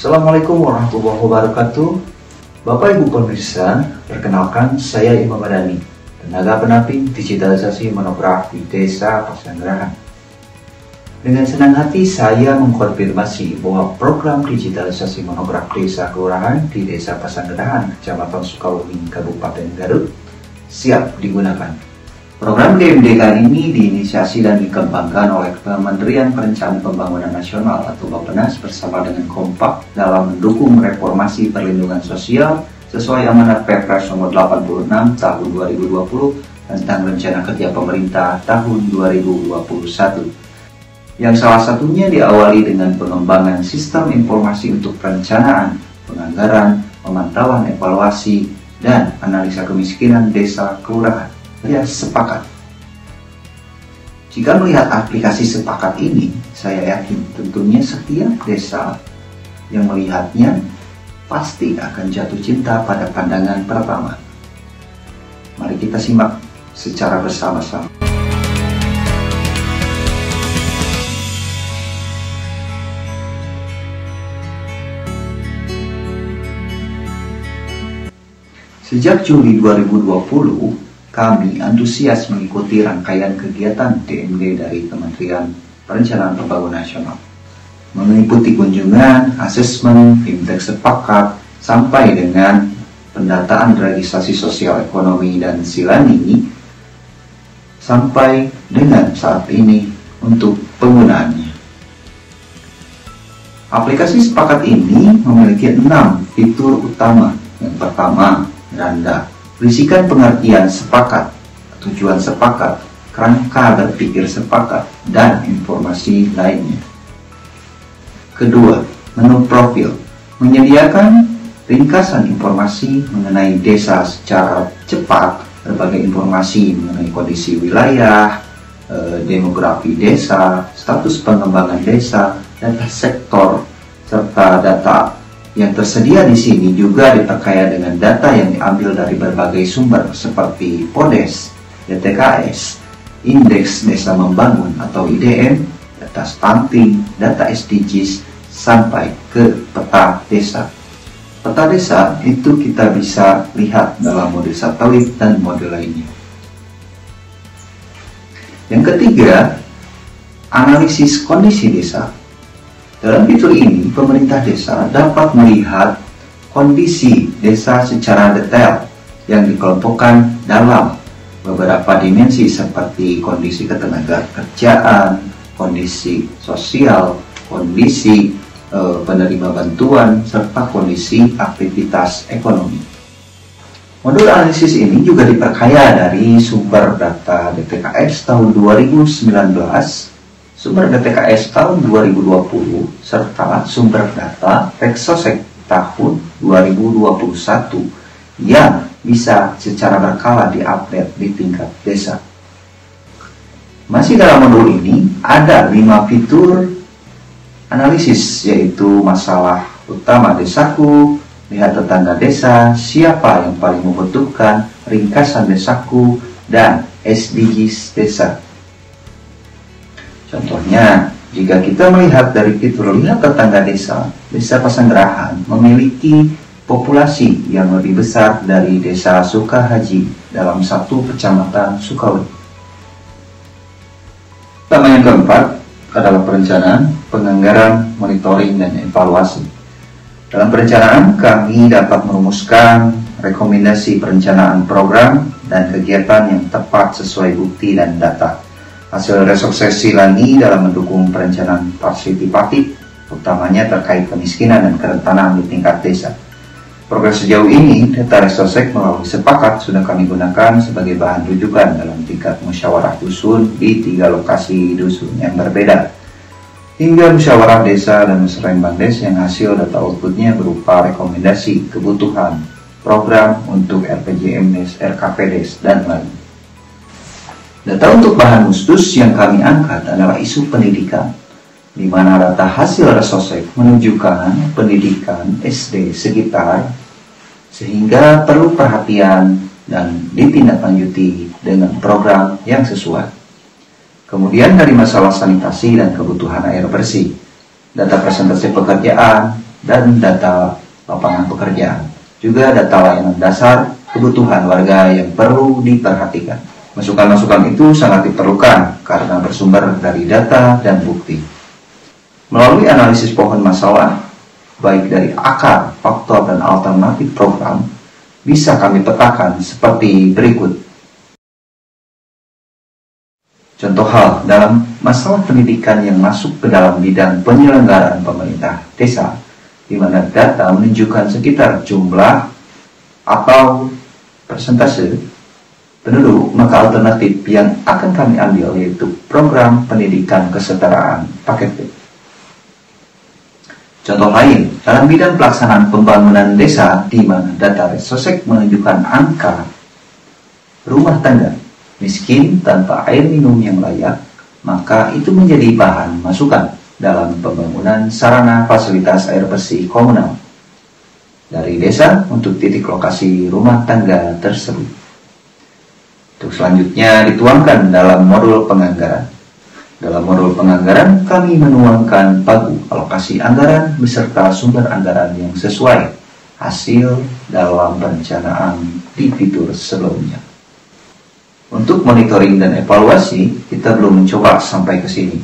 Assalamualaikum warahmatullahi wabarakatuh. Bapak Ibu pemirsa, perkenalkan saya Imam Madani, tenaga pendamping digitalisasi monograf di Desa Pasanggerahan. Dengan senang hati saya mengkonfirmasi bahwa program digitalisasi monograf Desa Kelurahan di Desa Pasanggerahan, Kecamatan Sukawumi, Kabupaten Garut, siap digunakan. Program DMDK ini diinisiasi dan dikembangkan oleh Kementerian Perencanaan Pembangunan Nasional atau Bappenas bersama dengan kompak dalam mendukung reformasi perlindungan sosial sesuai amanat Perpres nomor 86 tahun 2020 tentang Rencana Kerja Pemerintah tahun 2021. Yang salah satunya diawali dengan pengembangan sistem informasi untuk perencanaan, penganggaran, pemantauan evaluasi, dan analisa kemiskinan desa kelurahan. Ya, sepakat. Jika melihat aplikasi sepakat ini, saya yakin tentunya setiap desa yang melihatnya pasti akan jatuh cinta pada pandangan pertama. Mari kita simak secara bersama-sama. Sejak Juli 2020, kami antusias mengikuti rangkaian kegiatan DMD dari Kementerian Perencanaan Pembangunan Nasional. Mengikuti kunjungan, asesmen, indeks sepakat, sampai dengan pendataan registrasi sosial ekonomi dan silani, sampai dengan saat ini untuk penggunaannya. Aplikasi sepakat ini memiliki 6 fitur utama. Yang pertama, randa. Berisikan pengertian sepakat, tujuan sepakat, kerangka berpikir sepakat, dan informasi lainnya. Kedua, menu profil. Menyediakan ringkasan informasi mengenai desa secara cepat, berbagai informasi mengenai kondisi wilayah, demografi desa, status pengembangan desa, data sektor, serta data yang tersedia di sini juga diperkaya dengan data yang diambil dari berbagai sumber seperti PODES, DTKS, Indeks Desa Membangun atau IDM, data stunting, data SDGs, sampai ke peta desa. Peta desa itu kita bisa lihat dalam model satelit dan model lainnya. Yang ketiga, analisis kondisi desa. Dalam fitur ini, pemerintah desa dapat melihat kondisi desa secara detail yang dikelompokkan dalam beberapa dimensi seperti kondisi ketenagakerjaan, kondisi sosial, kondisi penerima bantuan, serta kondisi aktivitas ekonomi. Modul analisis ini juga diperkaya dari sumber data DTKS tahun 2019, sumber DTKS tahun 2020, serta sumber data Reksosek tahun 2021 yang bisa secara berkala diupdate di tingkat desa. Masih dalam modul ini ada 5 fitur analisis, yaitu masalah utama desaku, lihat tetangga desa, siapa yang paling membutuhkan, ringkasan desaku, dan SDGs desa. Contohnya, jika kita melihat dari fitur lihat tetangga desa, Desa Pasanggerahan memiliki populasi yang lebih besar dari Desa Sukahaji dalam satu kecamatan Sukawumi. Tema yang keempat adalah perencanaan, penganggaran, monitoring, dan evaluasi. Dalam perencanaan, kami dapat merumuskan rekomendasi perencanaan program dan kegiatan yang tepat sesuai bukti dan data. Hasil resuksesi Lani dalam mendukung perencanaan partisipatif, utamanya terkait kemiskinan dan kerentanan di tingkat desa. Progres sejauh ini, data Resosek melalui sepakat sudah kami gunakan sebagai bahan rujukan dalam tingkat musyawarah dusun di 3 lokasi dusun yang berbeda, hingga musyawarah desa dan musrenbang desa yang hasil data outputnya berupa rekomendasi kebutuhan program untuk RPJMDes, RKPDes, dan lain. Data untuk bahan mustus yang kami angkat adalah isu pendidikan, di mana data hasil Resosek menunjukkan pendidikan SD sekitar, sehingga perlu perhatian dan ditindaklanjuti dengan program yang sesuai. Kemudian dari masalah sanitasi dan kebutuhan air bersih, data presentasi pekerjaan, dan data lapangan pekerjaan. Juga data layanan dasar kebutuhan warga yang perlu diperhatikan. Masukan-masukan itu sangat diperlukan karena bersumber dari data dan bukti. Melalui analisis pohon masalah, baik dari akar, faktor, dan alternatif program, bisa kami petakan seperti berikut. Contoh hal dalam masalah pendidikan yang masuk ke dalam bidang penyelenggaraan pemerintah desa, di mana data menunjukkan sekitar jumlah atau persentase penduduk, maka alternatif yang akan kami ambil yaitu program pendidikan kesetaraan paket B. Contoh lain, dalam bidang pelaksanaan pembangunan desa, di mana data Resosek menunjukkan angka rumah tangga miskin tanpa air minum yang layak, maka itu menjadi bahan masukan dalam pembangunan sarana fasilitas air bersih komunal dari desa untuk titik lokasi rumah tangga tersebut. Untuk selanjutnya dituangkan dalam modul penganggaran. Dalam modul penganggaran, kami menuangkan pagu alokasi anggaran beserta sumber anggaran yang sesuai hasil dalam perencanaan di fitur sebelumnya. Untuk monitoring dan evaluasi, kita belum mencoba sampai ke sini.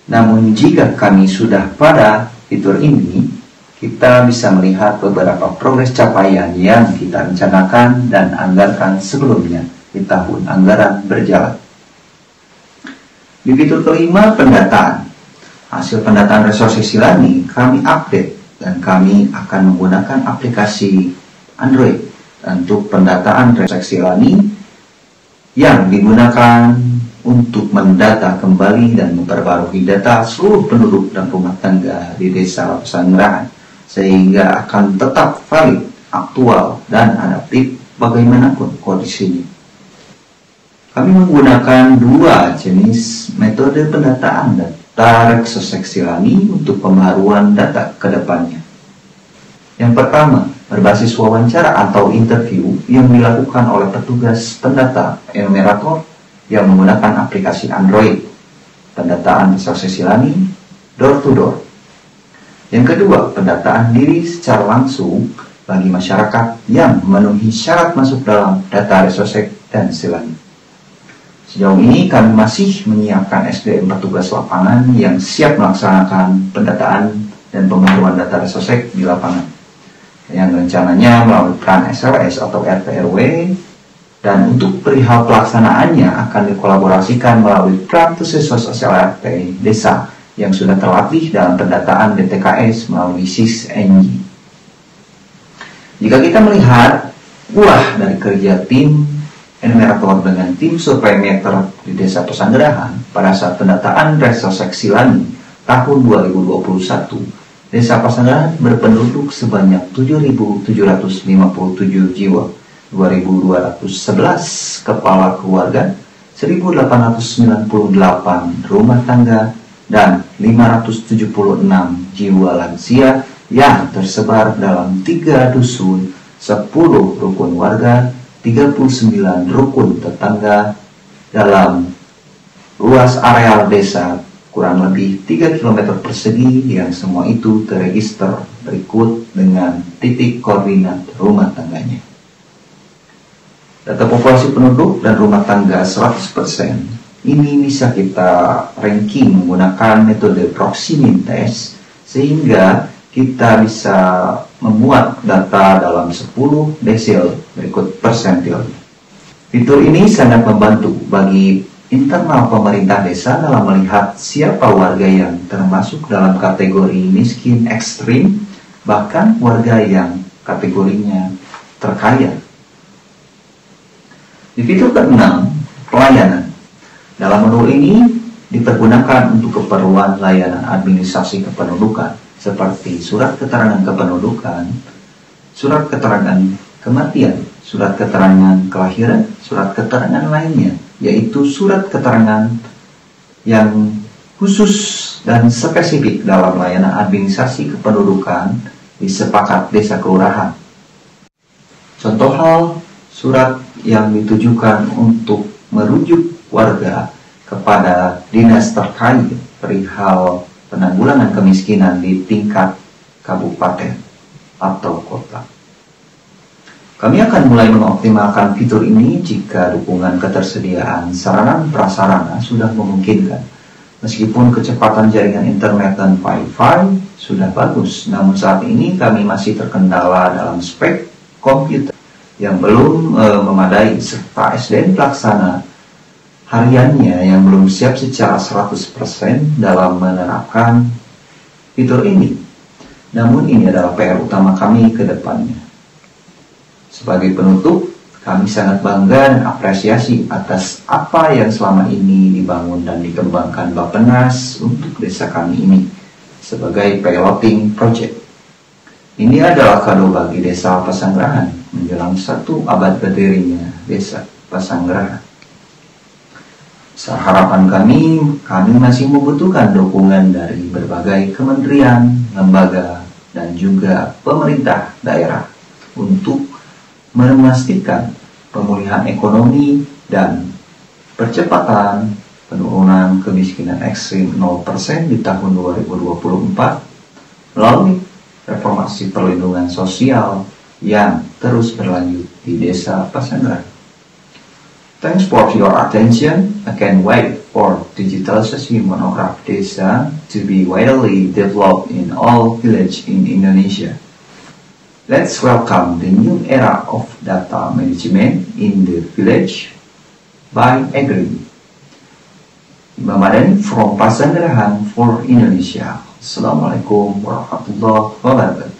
Namun jika kami sudah pada fitur ini, kita bisa melihat beberapa progres capaian yang kita rencanakan dan anggarkan sebelumnya di tahun anggaran berjalan. Di fitur kelima, pendataan. Hasil pendataan resources Silani kami update dan kami akan menggunakan aplikasi Android untuk pendataan resources Silani yang digunakan untuk mendata kembali dan memperbarui data seluruh penduduk dan rumah tangga di desa Pesanggerahan, sehingga akan tetap valid, aktual, dan adaptif bagaimanapun kondisinya. Kami menggunakan dua jenis metode pendataan data Resosek Silani untuk pembaruan data ke depannya. Yang pertama, berbasis wawancara atau interview yang dilakukan oleh petugas pendata enumerator yang menggunakan aplikasi Android. Pendataan Resosek Silani door to door. Yang kedua, pendataan diri secara langsung bagi masyarakat yang memenuhi syarat masuk dalam data Resosek dan Silani. Sejauh ini kami masih menyiapkan SDM petugas lapangan yang siap melaksanakan pendataan dan pembaruan data Resosek di lapangan, yang rencananya melalui peran SLS atau RT/RW, dan untuk perihal pelaksanaannya akan dikolaborasikan melalui peran sosial RT desa yang sudah terlatih dalam pendataan DTKS melalui SIS-NG. Jika kita melihat buah dari kerja tim enumerator dengan tim survei meter di desa Pesanggerahan pada saat pendataan Resosek Silani tahun 2021, desa Pesanggerahan berpenduduk sebanyak 7.757 jiwa, 2.211 kepala keluarga, 1.898 rumah tangga, dan 576 jiwa lansia yang tersebar dalam 3 dusun, 10 rukun warga, 39 rukun tetangga dalam luas areal desa kurang lebih 3 km persegi, yang semua itu terregister berikut dengan titik koordinat rumah tangganya. Data populasi penduduk dan rumah tangga 100% ini bisa kita ranking menggunakan metode proximity test, sehingga kita bisa memuat data dalam 10 desil berikut persentil. Fitur ini sangat membantu bagi internal pemerintah desa dalam melihat siapa warga yang termasuk dalam kategori miskin ekstrim, bahkan warga yang kategorinya terkaya. Di fitur ke-6, pelayanan. Dalam modul ini dipergunakan untuk keperluan layanan administrasi kependudukan, seperti surat keterangan kependudukan, surat keterangan kematian, surat keterangan kelahiran, surat keterangan lainnya, yaitu surat keterangan yang khusus dan spesifik dalam layanan administrasi kependudukan di sepakat desa kelurahan. Contoh hal, surat yang ditujukan untuk merujuk warga kepada dinas terkait perihal penanggulangan kemiskinan di tingkat kabupaten, atau kota. Kami akan mulai mengoptimalkan fitur ini jika dukungan ketersediaan sarana prasarana sudah memungkinkan. Meskipun kecepatan jaringan internet dan Wi-Fi sudah bagus, namun saat ini kami masih terkendala dalam spek komputer yang belum memadai, serta SDM pelaksana hariannya yang belum siap secara 100% dalam menerapkan fitur ini. Namun ini adalah PR utama kami ke depannya. Sebagai penutup, kami sangat bangga dan apresiasi atas apa yang selama ini dibangun dan dikembangkan Bappenas untuk desa kami ini sebagai piloting project. Ini adalah kado bagi desa Pasanggerahan menjelang 1 abad berdirinya desa Pasanggerahan. Harapan kami masih membutuhkan dukungan dari berbagai kementerian, lembaga, dan juga pemerintah daerah untuk memastikan pemulihan ekonomi dan percepatan penurunan kemiskinan ekstrim 0% di tahun 2024 melalui reformasi perlindungan sosial yang terus berlanjut di desa Pasanggerahan. Thanks for your attention. I can't wait for digitalisasi monograph desa to be widely developed in all villages in Indonesia. Let's welcome the new era of data management in the village by agreeing. Imam Madani from Pasanggerahan for Indonesia. Assalamualaikum warahmatullahi wabarakatuh.